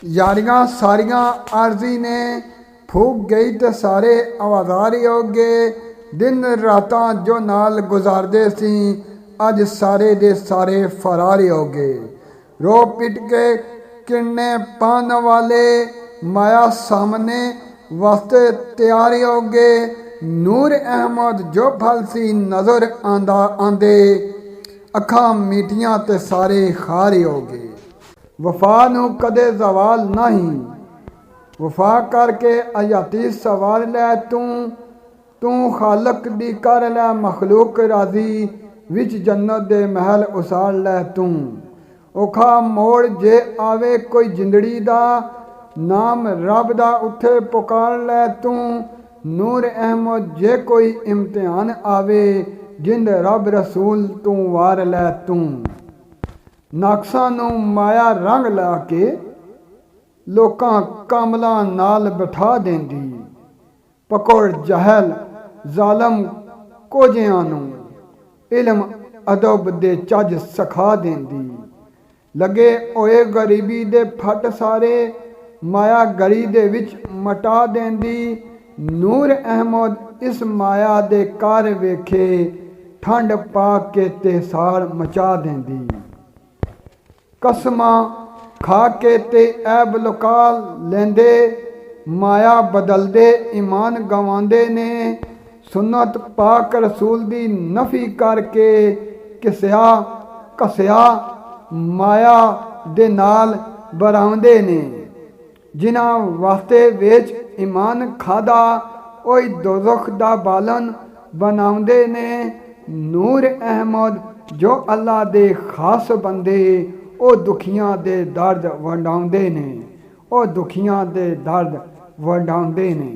यारियां सारियां आरजी ने फूक गई तो सारे आवाज़ार हो गए। दिन रातां जो नाल गुजारदे सी अज सारे दे सारे फरार हो गए। रो पिट के किन्ने पान वाले माया सामने वास्ते तैयार हो गए। नूर अहमद जो फल सी नज़र आंदे अखां मीठियां ते सारे खार हो गए। वफा नूं कदे जवाल नहीं, वफा करके अयाती सवाल लै तू खालक दी कर लै मखलूक राजी विच जन्नत दे महल उसाड़ लै तू। औखा मोड़ जे आवे कोई जिंदड़ी दा नाम रब दा उत्थे पुकार लै तू। नूर अहमद जे कोई इम्तिहान आवे जिंद रब रसूल तू वार लै तू। नाकसां नूं माया रंग ला के लोकां कामलां नाल बिठा देंदी। पकड़ जहल जालम कोजियां नूं इल्म अदब दे चज सखा देंदी। लगे होए गरीबी दे फट सारे माया गली दे विच मटा देंदी। नूर अहमद इस माया दे कार वेखे ठंड पा के ते साड़ मचा देंदी। कसमां खा के ते ऐब लुका लेंदे माया बदलदे ईमान गवांदे ने। सुन्नत पाक रसूल दी नफी करके घसिया माया दे नाल बराउंदे ने। जिन्हां वास्ते वेच ईमान खादा ओही दोज़ख दा बालन बनाउंदे ने। नूर अहमद जो अल्लाह दे खास बंदे ओ दुखियां दे दर्द वंडाउंदे ने, ओ दुखियां दे दर्द वंडाउंदे ने।